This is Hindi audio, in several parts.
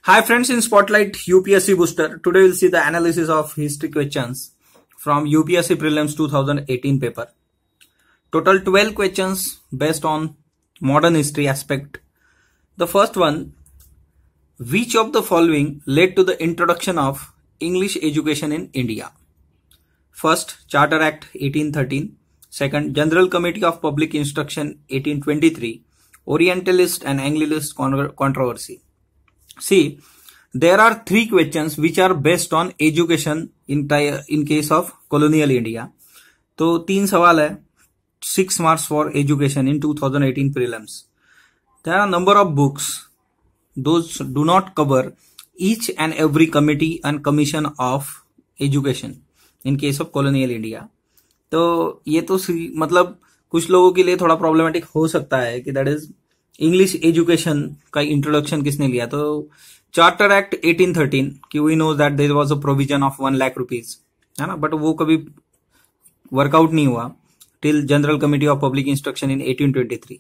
Hi friends, in Spotlight UPSC Booster. Today we'll see the analysis of history questions from UPSC Prelims 2018 paper. Total 12 questions based on modern history aspect. The first one, which of the following led to the introduction of English education in India? First, Charter Act 1813. Second, General Committee of Public Instruction 1823. Orientalist and Anglicist controversy. See, there are three questions which are based on education in case of colonial India. तो तीन सवाल है, 6 marks for education in 2018 prelims. There are a number of books. Those do not cover each and every committee and commission of education in case of colonial India. तो ये तो मतलब कुछ लोगों के लिए थोड़ा प्रॉब्लमेटिक हो सकता है कि दैट इज इंग्लिश एजुकेशन का इंट्रोडक्शन किसने लिया. तो चार्टर एक्ट 1813 कि we know that there was a provision of 1 lakh rupees, है ना, बट वो कभी वर्कआउट नहीं हुआ till general committee of public instruction in 1823.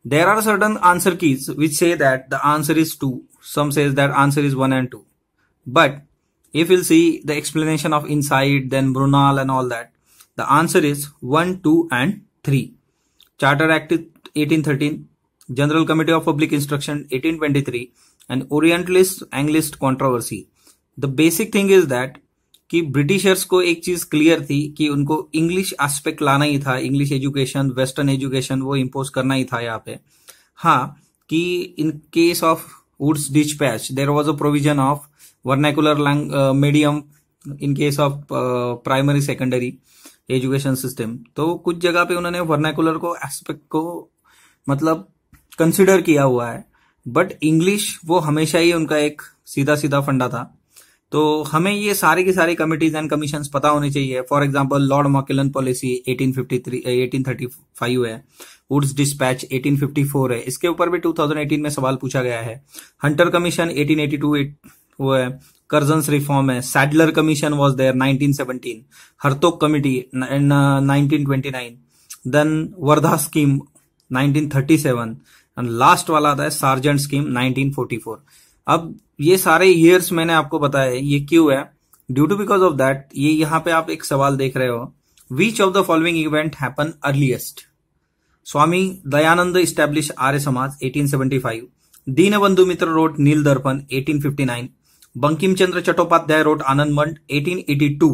There are certain answer keys which say that the answer is 2. Some says that answer is 1 and 2. But if you'll see the explanation of Inside, then Brunel and all that, the answer is 1, 2 and 3. Charter Act 1813, General Committee of Public Instruction 1823 and Orientalist Anglicist controversy. The basic thing is that कि ब्रिटिशर्स को एक चीज क्लियर थी कि उनको इंग्लिश एस्पेक्ट लाना ही था, इंग्लिश एजुकेशन, वेस्टर्न एजुकेशन वो इम्पोज करना ही था यहाँ पे. हाँ, कि in case of Wood's dispatch there was a provision of vernacular medium in case of primary secondary education system. तो कुछ जगह पे उन्होंने वर्नाकुलर को एस्पेक्ट को मतलब कंसिडर किया हुआ है, बट इंग्लिश वो हमेशा ही उनका एक सीधा सीधा फंडा था. तो हमें ये सारी की सारी कमिटीज एंड कमीशंस पता होनी चाहिए. फॉर एग्जांपल लॉर्ड मॉकेलन पॉलिसी 1835 है, वुड्स डिस्पैच 1854 है, इसके ऊपर भी 2018 में सवाल पूछा गया है. हंटर कमीशन 1882 वो है, कर्जन्स रिफॉर्म है, Sadler commission was there 1917, Hartog committee 1929, then Wardha scheme 1937 and last वाला आता है सार्जेंट स्कीम 1944. अब ये सारे ईयर्स मैंने आपको बताया, ये क्यों है? Due to because of that ये यहाँ पे आप एक सवाल देख रहे हो, which of the following event happen earliest? Swami Dayanand establish Arya Samaj 1875, Dinabandhu Mitra wrote Neel Darpan 1859, Bankim Chandra Chattopadhyay wrote Anand मंड 1882,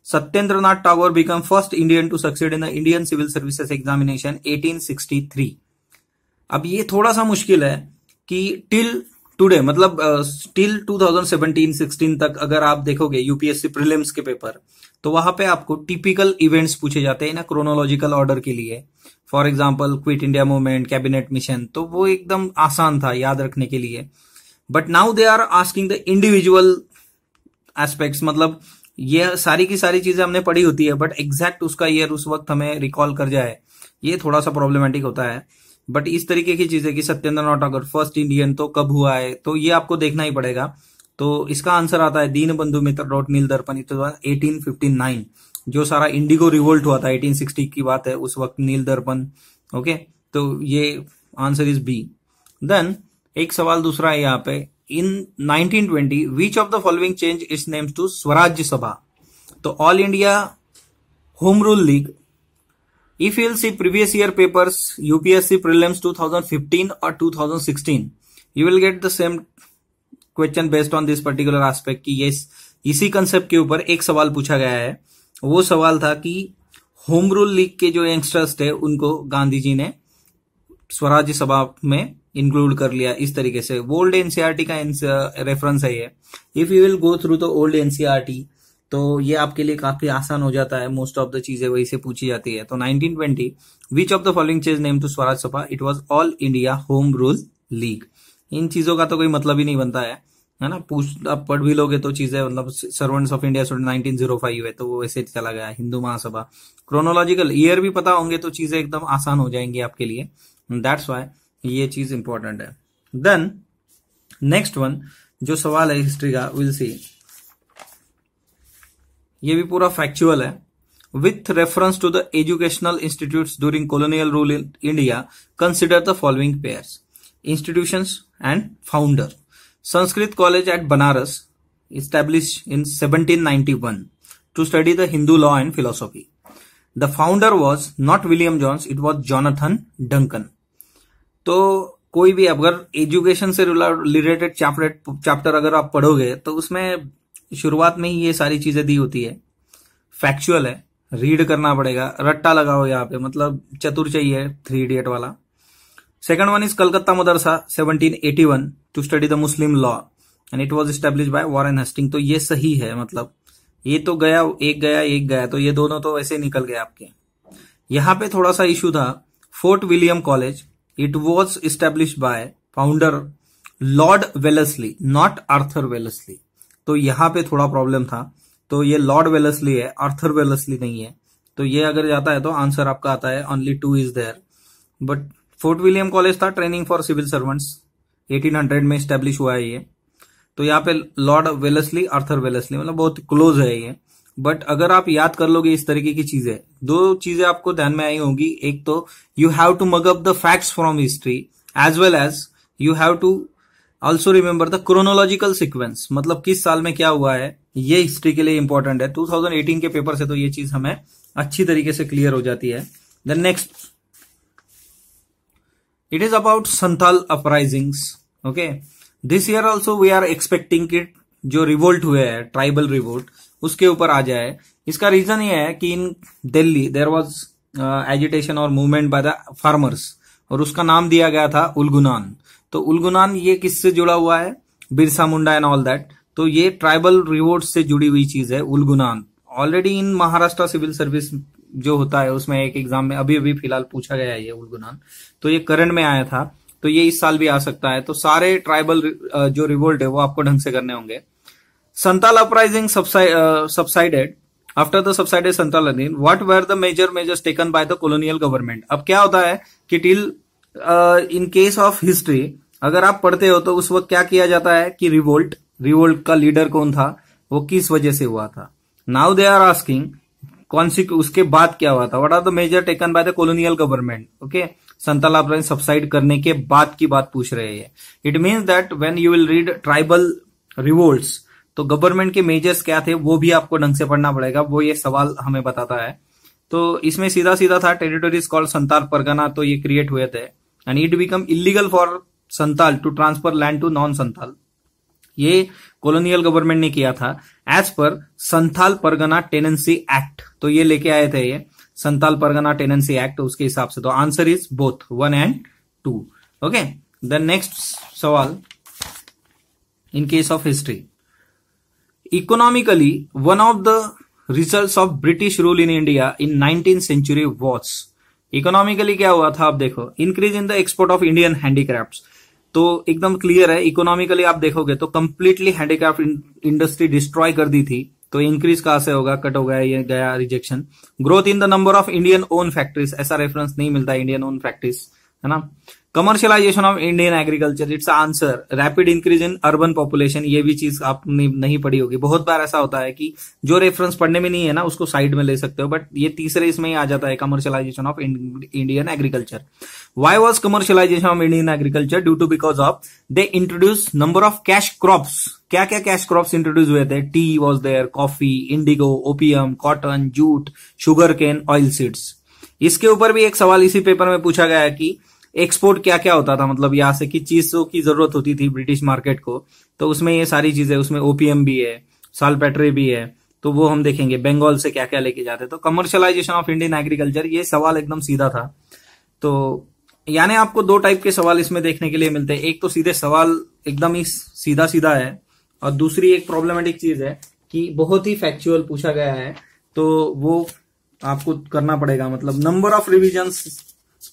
Satyendranath Tagore become first Indian to succeed in the Indian civil services examination 1863. अब ये थोड़ा सा मुश्किल है कि टिल टुडे मतलब टिल 2017-16 तक अगर आप देखोगे यूपीएससी प्रीलिम्स के पेपर, तो वहां पे आपको टिपिकल इवेंट्स पूछे जाते हैं ना क्रोनोलॉजिकल ऑर्डर के लिए. For example quit India movement, cabinet mission, तो वो एकदम आसान था याद रखने के लिए. But now they are asking the individual aspects, मतलब ये सारी की सारी चीजें हमने पढ़ी होती है, बट एग्जैक्ट उसका ईयर उस वक्त हमें रिकॉल कर जाए, ये थोड़ा सा प्रॉब्लमेटिक होता है. बट इस तरीके की चीजें कि सत्येंद्रनाथ टैगोर फर्स्ट इंडियन तो कब हुआ है, तो ये आपको देखना ही पड़ेगा. तो इसका आंसर आता है दीनबंधु मित्र रोट नील दर्पण 1859. जो सारा इंडिगो रिवोल्ट हुआ था 1860 की बात है, उस वक्त नील दर्पण. ओके, तो ये आंसर इज बी. देन एक सवाल दूसरा है यहाँ पे, in 1920 which of the following change its names to Swarajya Sabha? तो all India home rule league. If you will see previous year papers UPSC prelims 2015 और 2016, you will get the same question based on this particular aspect कि ये इसी कंसेप्ट के ऊपर एक सवाल पूछा गया है. वो सवाल था कि होम रूल लीग के जो यंगस्टर्स थे उनको गांधी जी ने स्वराज्य सभा में इंक्लूड कर लिया. इस तरीके से ओल्ड एनसीईआरटी का रेफरेंस है ये. If you will go through the old NCERT तो ये आपके लिए काफी आसान हो जाता है, मोस्ट ऑफ द चीजें वही से पूछी जाती है. तो 1920 which of the following change name to Swaraj Sabha? It was all India home rule league. इन चीजों का तो कोई मतलब ही नहीं बनता है ना. आप पढ़ भी लोगे तो चीजें मतलब सर्वेंट्स ऑफ इंडिया 1905 है, तो वो ऐसे चला गया. हिंदू महासभा, क्रोनोलॉजिकल ईयर भी पता होंगे तो चीजें एकदम आसान हो जाएंगी आपके लिए. दैट्स वाई ये चीज इंपॉर्टेंट है. देन नेक्स्ट वन जो सवाल है हिस्ट्री का, विल सी, ये भी पूरा फैक्चुअल है. With reference to the educational institutes during colonial rule in India, consider the following pairs: institutions and founder. Sanskrit college at Banaras established in 1791 to study the Hindu law and philosophy. The founder was not William Jones, it was Jonathan Duncan. तो कोई भी अगर एजुकेशन से रिलेटेड चैप्टर अगर आप पढ़ोगे तो उसमें शुरुआत में ही ये सारी चीजें दी होती है, फैक्चुअल है, रीड करना पड़ेगा, रट्टा लगाओ यहाँ पे, मतलब चतुर चाहिए, 3 इडियट वाला. Second one is Calcutta Madrasa 1781 to study the Muslim law and it was established by Warren Hastings. तो ये सही है, मतलब ये तो गया, एक गया, तो ये दोनों तो वैसे निकल गए आपके. यहां पे थोड़ा सा इशू था. Fort William college, it was established bye founder Lord Wellesley, not Arthur Wellesley. तो यहां पे थोड़ा प्रॉब्लम था. तो ये लॉर्ड वेलेस्ली है, आर्थर वेलेस्ली नहीं है. तो ये अगर जाता है तो आंसर आपका आता है only 2 is there. But Fort William college था ट्रेनिंग फॉर सिविल सर्वेंट्स, 1800 में स्टैब्लिश हुआ है ये. तो यहाँ पे लॉर्ड वेलेस्ली, आर्थर वेलेस्ली, मतलब बहुत क्लोज है ये. बट अगर आप याद कर लोगे इस तरीके की चीजें, 2 चीजें आपको ध्यान में आई होंगी. एक तो you have to mug up the facts from history as well as you have to also remember the chronological sequence, मतलब किस साल में क्या हुआ है, ये हिस्ट्री के लिए इंपॉर्टेंट है. 2018 के पेपर से तो ये चीज हमें अच्छी तरीके से क्लियर हो जाती है. Then next, it is about Santhal uprisings. Okay, this year also we are expecting कि जो रिवोल्ट हुए हैं, ट्राइबल रिवोल्ट, उसके ऊपर आ जाए. इसका रीजन ये है कि इन दिल्ली देयर वाज एजिटेशन और मूवमेंट बाय द फार्मर्स, और उसका नाम दिया गया था उलगुनान. तो उलगुनान ये किससे जुड़ा हुआ है, Birsa Munda and all that. तो ये ट्राइबल रिवोल्ट से जुड़ी हुई चीज है Ulgulan. Already in Maharashtra civil service जो होता है उसमें एक एग्जाम में अभी फिलहाल पूछा गया है ये उलगुनान. तो ये करंट में आया था, तो ये इस साल भी आ सकता है. तो सारे ट्राइबल जो रिवोल्ट है वो आपको ढंग से करने होंगे. Santhal uprising subsided after the subsided Santhal again. What were the measures taken by the colonial government. अब क्या होता है कि till in case of history अगर आप पढ़ते हो तो उस वक्त क्या किया जाता है कि रिवोल्ट का लीडर कौन था, वो किस वजह से हुआ था. नाउ दे आर आस्किंग कौन सी, उसके बाद क्या हुआ था. What are the major taken by the colonial government. Okay, Santhal uprising subside करने के बाद की बात पूछ रहे हैं. It means that when you will read tribal revolts, तो गवर्नमेंट के मेजर्स क्या थे वो भी आपको ढंग से पढ़ना पड़ेगा, वो ये सवाल हमें बताता है. तो इसमें सीधा सीधा था टेरिटोरीज कॉल्ड संथाल परगना, तो ये क्रिएट हुए थे and it become illegal for Santhal to transfer land to non Santhal. ये कॉलोनियल गवर्नमेंट ने किया था as per Santhal Pargana tenancy act. तो ये लेके आए थे ये संथाल परगना टेनेंसी एक्ट, उसके हिसाब से. तो answer is both 1 and 2. Okay, the next सवाल, in case of history, economically one of the results of British rule in India in 19th century was. Economically क्या हुआ था, आप देखो, increase in the export of Indian handicrafts. तो एकदम क्लियर है, इकोनॉमिकली आप देखोगे तो कंप्लीटली हैंडीक्राफ्ट इंडस्ट्री डिस्ट्रॉय कर दी थी. तो इंक्रीज कहां से होगा, कट हो गया, ये गया rejection. Growth in the number of Indian own factories, ऐसा रेफरेंस नहीं मिलता इंडियन ओन फैक्ट्रीज, है ना. Commercialisation of Indian agriculture, it's answer. Rapid increase in urban population, ये भी चीज आपने नहीं पढ़ी होगी. बहुत बार ऐसा होता है कि जो रेफरेंस पढ़ने में नहीं है ना उसको साइड में ले सकते हो, बट ये तीसरे इसमें ही आ जाता है, commercialisation of Indian agriculture. Why was commercialization of Indian agriculture? Due to because of they introduced number of cash crops. क्या क्या कैश क्रॉप्स इंट्रोड्यूस हुए थे? Tea was there, coffee, indigo, opium, cotton, jute, sugar cane, oil seeds. इसके ऊपर भी एक सवाल इसी पेपर में पूछा गया है कि एक्सपोर्ट क्या क्या होता था, मतलब यहां से किस चीजों की जरूरत होती थी ब्रिटिश मार्केट को. तो उसमें ये सारी चीजें, उसमें ओपियम भी है, सालपेट्री भी है, तो वो हम देखेंगे. बंगाल से क्या क्या लेके जाते. तो कमर्शियलाइजेशन ऑफ इंडियन एग्रीकल्चर, ये सवाल एकदम सीधा था. तो यानी आपको 2 टाइप के सवाल इसमें देखने के लिए मिलते हैं. एक तो सीधे सवाल एकदम ही सीधा सीधा है, और दूसरी एक प्रॉब्लमेटिक चीज है कि बहुत ही फैक्चुअल पूछा गया है, तो वो आपको करना पड़ेगा. मतलब नंबर ऑफ रिविजन्स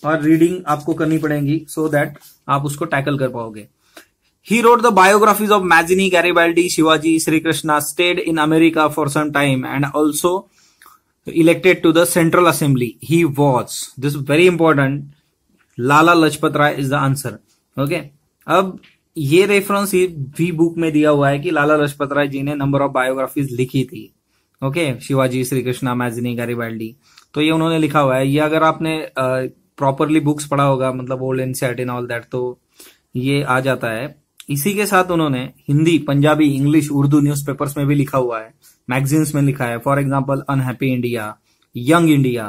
और रीडिंग आपको करनी पड़ेगी सो दैट आप उसको टैकल कर पाओगे. He wrote the biographies of Mazzini, Garibaldi, Shivaji, Sri Krishna, stayed in America for some time and also elected to the Central Assembly. He was, this is very important, Lala Lajpat Rai is the answer. Okay, अब ये रेफरेंस भी बुक में दिया हुआ है कि लाला लजपत राय जी ने नंबर ऑफ बायोग्राफीज लिखी थी. Okay, Shivaji, Shri Krishna, Mazzini, Garibaldi, तो ये उन्होंने लिखा हुआ है. ये अगर आपने प्रॉपरली बुक्स पढ़ा होगा, मतलब old NCERT and all that, तो ये आ जाता है. इसी के साथ उन्होंने हिंदी, पंजाबी, इंग्लिश, उर्दू न्यूज़पेपर्स में भी लिखा हुआ है, मैगजीन्स में लिखा है। For example unhappy India, young India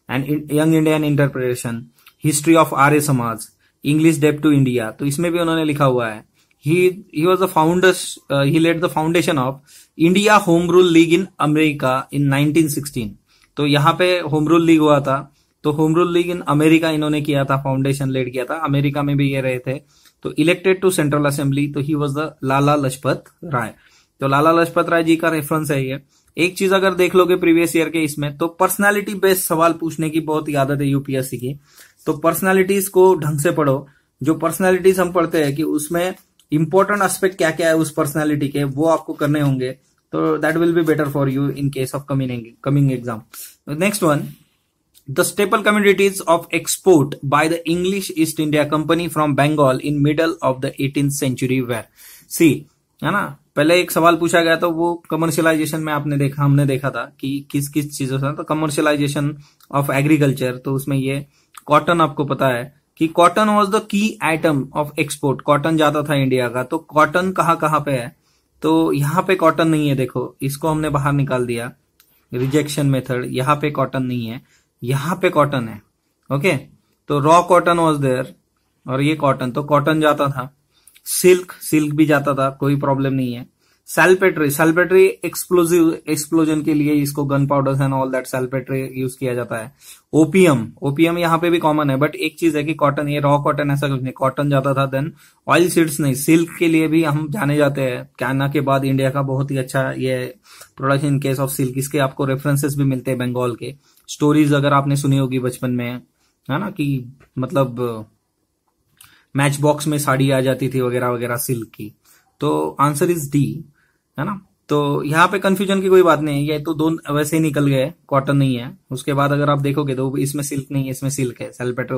and young Indian interpretation, history of Arya Samaj, English dept to India, तो इसमें भी उन्होंने लिखा हुआ है। he was the founders, he led the foundation of India Home Rule League in America in 1916। तो यहाँ पे होम रूल लीग हुआ था, तो home rule league in America इन्होंने किया था, फाउंडेशन लेड किया था, अमेरिका में भी ये रहे थे। तो इलेक्टेड टू सेंट्रल असेंबली, तो ही वॉज द लाला लजपत राय। तो लाला लजपत राय जी का रेफरेंस है ये। एक चीज अगर देख लोगे प्रीवियस ईयर के इसमें, तो पर्सनालिटी बेस्ड सवाल पूछने की बहुत ही आदत है यूपीएससी की। तो पर्सनालिटीज को ढंग से पढ़ो। जो पर्सनालिटीज हम पढ़ते हैं कि उसमें इंपॉर्टेंट एस्पेक्ट क्या क्या है उस पर्सनालिटी के, वो आपको करने होंगे, तो that will be better for you in case of coming exam. Next one, the staple commodities of export by the English East India company from Bengal in middle of the 18th century were. C है ना, पहले एक सवाल पूछा गया तो वो कमर्शियलाइजेशन में हमने देखा था कि किस किस चीजों से, तो कमर्शियलाइजेशन ऑफ एग्रीकल्चर, तो उसमें ये कॉटन आपको पता है कि cotton was the key item of export, cotton जाता था इंडिया का। तो कॉटन कहाँ पे है, तो यहाँ पे कॉटन नहीं है, देखो इसको हमने बाहर निकाल दिया, रिजेक्शन मेथड, यहाँ पे कॉटन नहीं है, यहाँ पे कॉटन है। ओके, तो रॉ कॉटन वाज देयर और ये कॉटन, तो कॉटन जाता था। सिल्क भी जाता था, कोई प्रॉब्लम नहीं है। सैल्पेट्री एक्सप्लोजन के लिए इसको gun powder and all that saltpetre use किया जाता है। ओपियम यहाँ पे भी कॉमन है, बट एक चीज है कि कॉटन, ये रॉ कॉटन ऐसा कुछ नहीं, कॉटन जाता था। देन ऑयल सीड्स नहीं, सिल्क के लिए भी हम जाने जाते हैं। चाइना के बाद इंडिया का बहुत ही अच्छा ये production in case of silk, इसके आपको रेफरेंसेस भी मिलते हैं बंगाल के। स्टोरीज अगर आपने सुनी होगी बचपन में, है ना, कि मतलब मैच बॉक्स में साड़ी आ जाती थी वगैरह वगैरह सिल्क की। तो आंसर इज डी, है ना। तो यहाँ पे कंफ्यूजन की कोई बात नहीं है, ये तो दो वैसे ही निकल गए, कॉटन नहीं है। उसके बाद अगर आप देखोगे तो इसमें सिल्क नहीं है, इसमें सिल्क है। सैल्पेट्रे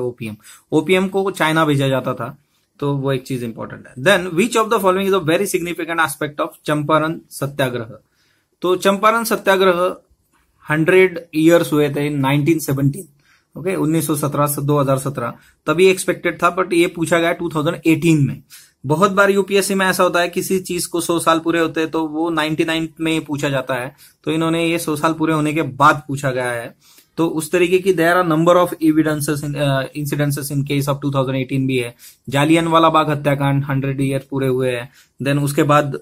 ओपीएम को चाइना भेजा जाता था, तो वो एक चीज इंपॉर्टेंट है। Then which of the following is a very significant aspect of Champaran Satyagraha. तो चंपारण सत्याग्रह 100 ईयर्स हुए थे इन 1917। ओके, 1917 से 2017 तभी एक्सपेक्टेड था, बट ये पूछा गया 2018 में। बहुत बार यूपीएससी में ऐसा होता है, किसी चीज को 100 साल पूरे होते हैं तो वो 99 में पूछा जाता है, तो इन्होंने ये 100 साल पूरे होने के बाद पूछा गया है। तो उस तरीके की there are number of evidences incidences in case of 2018 भी है। जालियनवाला बाग हत्याकांड 100 ईयर पूरे हुए हैं। देन उसके बाद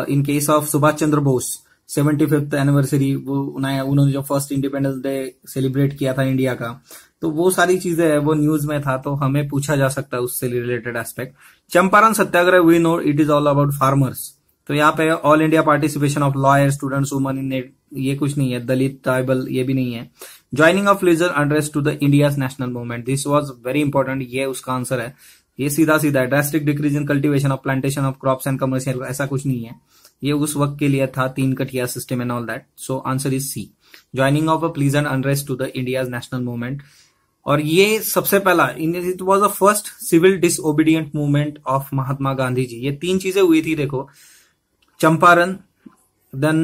इन case of Subhash Chandra Bose 75th anniversary, वो उन्होंने जो फर्स्ट इंडिपेंडेंस डे सेलिब्रेट किया था इंडिया का, तो वो सारी चीजें है, वो न्यूज में था, तो हमें पूछा जा सकता है उससे related aspect. Champaran Satyagraha we know it is all about farmers. तो यहाँ पे all India participation of lawyer, students, woman in, ये कुछ नहीं है। दलित, ट्राइबल, ये भी नहीं है। Joining of leisure unrest to the India's national movement, this was very important, ये उसका आंसर है। ये सीधा सीधा है। Drastic decrease in cultivation of plantation of crops and commercial, ऐसा कुछ नहीं है, ये उस वक्त के लिए था, 3 Kathia system and all that. So answer is C, joining of a peasant unrest to the India's national movement. और ये सबसे पहला, it was the first civil disobedient movement of Mahatma Gandhi ji. ये 3 चीजें हुई थी, देखो, चंपारण, देन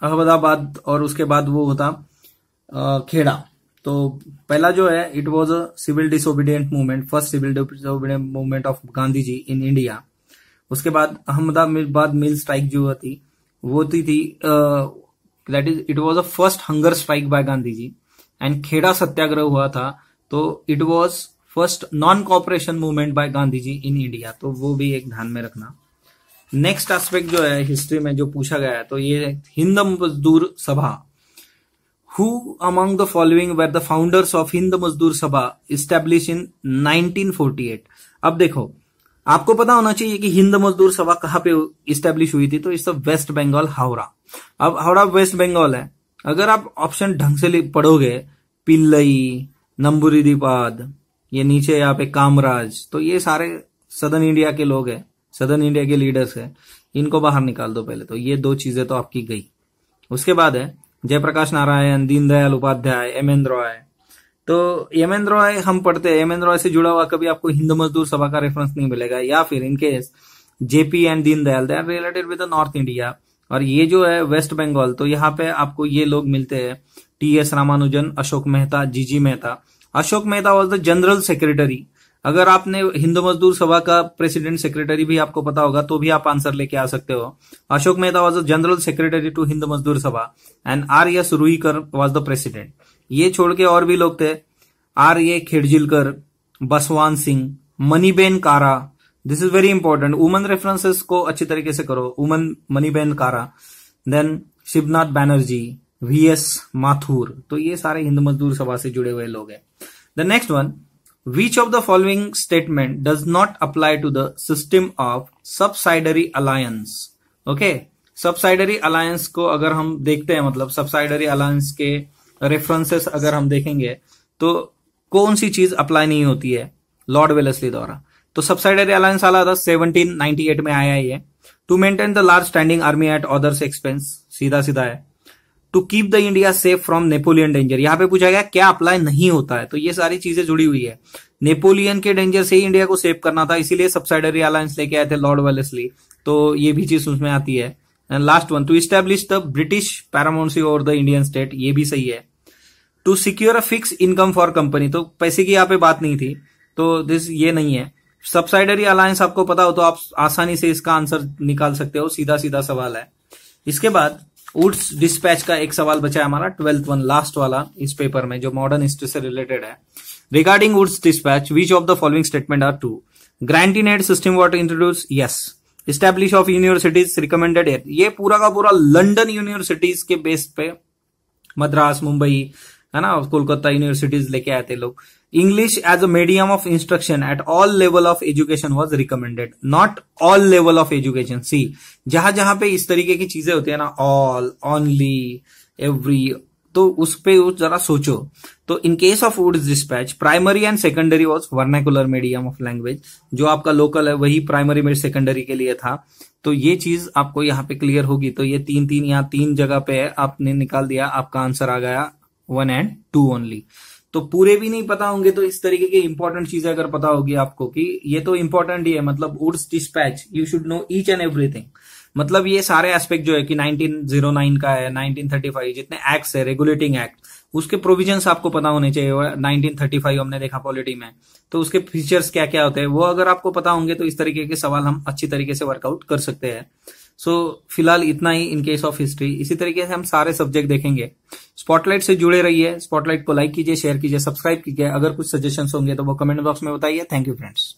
अहमदाबाद, और उसके बाद वो होता खेड़ा। तो पहला जो है, it was a civil disobedient movement, first civil disobedient movement of Gandhi ji in India. उसके बाद अहमदाबाद मिल स्ट्राइक जो होती, वो थी that is, it was a first hunger strike by Gandhi ji. And Kheda Satyagraha हुआ था, तो it was first non cooperation movement by Gandhi ji in India. तो वो भी एक ध्यान में रखना। नेक्स्ट एस्पेक्ट जो है हिस्ट्री में जो पूछा गया है, तो ये हिंद मजदूर सभा। Who among the following were the founders of Hind मजदूर सभा इस्टेब्लिश इन 1948। अब देखो, आपको पता होना चाहिए कि हिंद मजदूर सभा कहाँ पे इस्टेब्लिश हुई थी, तो इस वेस्ट बंगाल, हावड़ा। अब हावड़ा वेस्ट बंगाल है। अगर आप ऑप्शन ढंग से पढ़ोगे, पिल्लई, नंबूरीदीपाद, ये नीचे यहाँ पे कामराज, तो ये सारे सदर्न इंडिया के लोग हैं, सदर्न इंडिया के लीडर्स हैं। इनको बाहर निकाल दो पहले, तो ये 2 चीजें तो आपकी गई। उसके बाद है जयप्रकाश नारायण, दीनदयाल उपाध्याय, एम.एन. रॉय। तो एम.एन. रॉय हम पढ़ते हैं, एम.एन. रॉय से जुड़ा हुआ कभी आपको हिंद मजदूर सभा का रेफरेंस नहीं मिलेगा। या फिर in case JP and Deendayal, they are related with the north India. और ये जो है वेस्ट बंगाल, तो यहाँ पे आपको ये लोग मिलते हैं, टी.एस. रामानुजन, अशोक मेहता, जीजी Mehta. Ashok Mehta was the general secretary अगर आपने हिंदू मजदूर सभा का प्रेसिडेंट सेक्रेटरी भी आपको पता होगा तो भी आप आंसर लेके आ सकते हो। Ashok Mehta was the general secretary to Hindu Mazdoor Sabha and R.S. Ruikar was the president. ये छोड़ के और भी लोग थे, R.A. खेड़जिलकर, बसवान सिंह, मनीबेन कारा। This is very important, woman references को अच्छी तरीके से करो। वुमन मनीबेन कारा, देन शिवनाथ बैनर्जी, V.S. माथुर। तो ये सारे हिंदू मजदूर सभा से जुड़े हुए लोग हैं। The next one, Which of the following statement does not apply to the system of subsidiary alliance? Okay, subsidiary alliance को अगर हम देखते हैं, मतलब subsidiary alliance के रेफरेंसेस अगर हम देखेंगे तो कौन सी चीज अप्लाई नहीं होती है लॉर्ड वेलेस्ली द्वारा। तो subsidiary alliance आला था 1798 में आया ये। To maintain the large standing army at others expense, सीधा सीधा है। To keep the India safe from Napoleon danger, यहां पे पूछा गया क्या अप्लाई नहीं होता है, तो ये सारी चीजें जुड़ी हुई है। नेपोलियन के डेंजर से ही इंडिया को सेव करना था, इसीलिए सबसाइडरी अलायंस लेके आए थे लॉर्ड वेलेस्ली, तो ये भी चीज उसमें आती है। And last one, to establish the British paramountcy over the Indian state, ये भी सही है। To secure a fix income for company, तो पैसे की यहाँ पे बात नहीं थी, तो दिस ये नहीं है। सबसाइडरी अलायंस आपको पता हो तो आप आसानी से इसका आंसर निकाल सकते हो, सीधा सीधा सवाल है। इसके बाद वुड्स डिस्पैच का एक सवाल बचा है हमारा 12th वन, लास्ट वाला इस पेपर में, जो मॉडर्न हिस्ट्री से रिलेटेड है। Regarding Wood's despatch, which of the following statement are true? Grant in aid system वाटर introduced, yes. Establish of universities recommended, ये पूरा का पूरा लंदन यूनिवर्सिटीज के बेस पे, मद्रास, मुंबई, है ना, कोलकाता यूनिवर्सिटीज लेके आए थे लोग। English as a medium of instruction at all level of education was recommended, not all level of education. See, जहां जहां पे इस तरीके की चीजें होती है ना, ऑल, ओनली, एवरी, तो उस पे जरा सोचो। तो in case of Wood's despatch, primary and secondary was vernacular medium of language, जो आपका लोकल है वही प्राइमरी में सेकेंडरी के लिए था। तो ये चीज आपको यहाँ पे क्लियर होगी। तो ये तीन यहाँ 3 जगह पे है, आपने निकाल दिया, आपका आंसर आ गया 1 and 2 ओनली। तो पूरे भी नहीं पता होंगे, तो इस तरीके की इंपॉर्टेंट चीजें अगर पता होगी आपको कि ये तो इंपॉर्टेंट ही है, मतलब Wood's despatch, you should know each and everything. मतलब ये सारे एस्पेक्ट जो है कि 1909 का है, 1935 जितने एक्ट्स है, रेगुलेटिंग एक्ट, उसके प्रोविजंस आपको पता होने चाहिए। 1935 हमने देखा पॉलिटी में, तो उसके फीचर्स क्या क्या होते हैं वो अगर आपको पता होंगे तो इस तरीके के सवाल हम अच्छी तरीके से वर्कआउट कर सकते हैं। सो फिलहाल इतना ही इन केस ऑफ हिस्ट्री। इसी तरीके से हम सारे सब्जेक्ट देखेंगे। स्पॉटलाइट से जुड़े रहिए, स्पॉटलाइट को लाइक कीजिए, शेयर कीजिए, सब्सक्राइब कीजिए। अगर कुछ सजेशंस होंगे तो वो कमेंट बॉक्स में बताइए। Thank you friends.